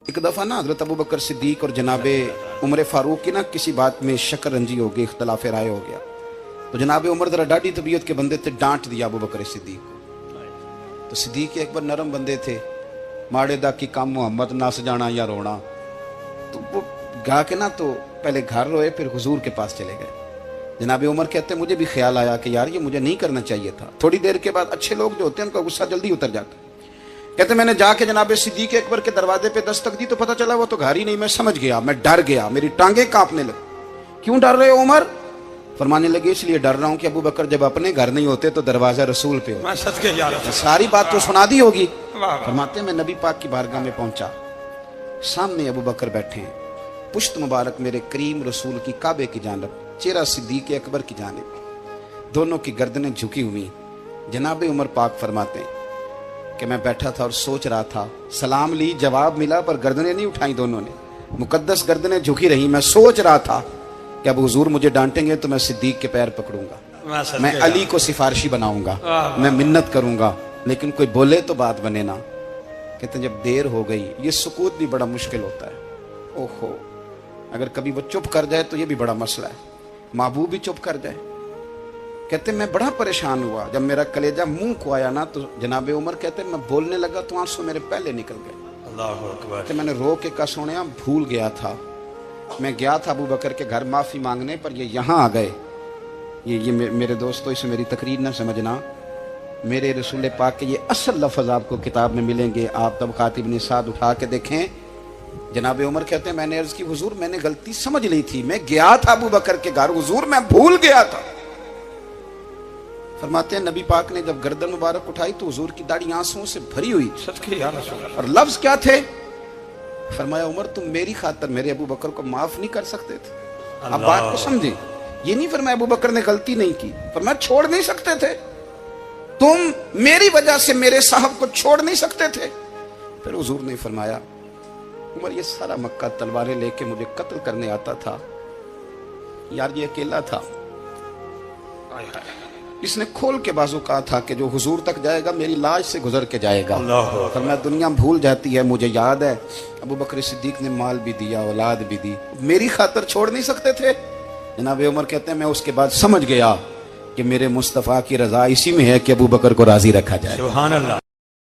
एक दफ़ा ना हज़रत अबू बकर सिद्दीक और जनाबे उमर फ़ारूक की ना किसी बात में शक्कर रंजी हो गई, इख्तलाफ राय हो गया। तो जनाबे उमर ज़रा डाढ़ी तबीयत के बंदे थे, डांट दिया अबू बकर सिद्दीक को। तो सिद्दीक अकबर नरम बंदे थे, माड़े दा की काम मोहम्मद नस जाना या रोना। तो वो गा के ना तो पहले घर रोए, फिर हुजूर के पास चले गए। जनाबे उमर कहते मुझे भी ख्याल आया कि यार ये मुझे नहीं करना चाहिए था। थोड़ी देर के बाद अच्छे लोग जो होते हैं उनका गुस्सा जल्दी उतर जाता है। कहते मैंने जाके जनाबे सिद्दीक अकबर के दरवाजे पे दस्तक दी तो पता चला वो तो घर ही नहीं। मैं समझ गया, मैं डर गया, मेरी टांगे कांपने लगी। क्यों डर रहे हो उमर? फरमाने लगे इसलिए डर रहा हूं कि अबू बकर जब अपने घर नहीं होते तो दरवाजा रसूल पे हो। सारी बात तो सुना दी होगी। फरमाते मैं नबी पाक की बारगाह में पहुंचा, सामने अबू बकर बैठे हैं, पुश्त मुबारक मेरे करीम रसूल की काबे की जानब, चेहरा सिद्दीक अकबर की जानब, दोनों की गर्दनें झुकी हुई। जनाबे उमर पाक फरमाते हैं कि मैं बैठा था और सोच रहा था, सलाम ली, जवाब मिला, पर गर्दनें नहीं उठाई दोनों ने, मुकद्दस गर्दनें झुकी रही। मैं सोच रहा था कि अब हुजूर मुझे डांटेंगे तो मैं सिद्दीक के पैर पकड़ूंगा, मैं अली को सिफारिशी बनाऊंगा, मैं मिन्नत करूंगा, लेकिन कोई बोले तो बात बने ना। कहते जब देर हो गई, ये सुकूत भी बड़ा मुश्किल होता है। ओहो, अगर कभी वो चुप कर जाए तो ये भी बड़ा मसला है, महबूब भी चुप कर जाए। कहते मैं बड़ा परेशान हुआ, जब मेरा कलेजा मुंह को आया ना तो जनाबे उमर कहते मैं बोलने लगा तो आंसू मेरे पहले निकल गए। अल्लाहू अकबर। कहते मैंने रो के कहा सोनिया भूल गया था, मैं गया था अबू बकर के घर माफी मांगने, पर ये यहाँ आ गए। ये मेरे दोस्तों इसे मेरी तकरीर ना समझना, मेरे रसूल पाक के ये असल लफ्ज आपको किताब में मिलेंगे। आप तब खातिब निसाद उठा के देखें। जनाबे उमर कहते हैं मैंने अर्ज की हुजूर मैंने गलती समझ ली थी, मैं गया था अबू बकर के घर, हुजूर मैं भूल गया था। फरमाते हैं नबी पाक ने जब गर्दन मुबारक उठाई तो हुजूर की दाढ़ी आंसुओं से भरी हुई। और लफ्ज क्या थे? फरमाया उमर तुम मेरी खातर मेरे अबू बकर को माफ नहीं कर सकते थे। अब बात को समझे, ये नहीं फरमाया अबू बकर ने गलती नहीं की, फरमाया छोड़ नहीं सकते थे, तुम मेरी वजह से मेरे साहब को छोड़ नहीं सकते थे। फिर हुजूर ने फरमाया उमर ये सारा मक्का तलवारें लेके मुझे कत्ल करने आता था, यार ये अकेला था, इसने खोल के बाजू कहा था कि जो हुजूर तक जाएगा मेरी लाश से गुजर के जाएगा। पर मैं दुनिया भूल जाती है, मुझे याद है अबू बकर सिद्दीक ने माल भी दिया, औलाद भी दी, मेरी खातर छोड़ नहीं सकते थे। जनाबे उमर कहते हैं मैं उसके बाद समझ गया कि मेरे मुस्तफ़ा की रजा इसी में है कि अबू बकर को राजी रखा जाए। सुभान अल्लाह।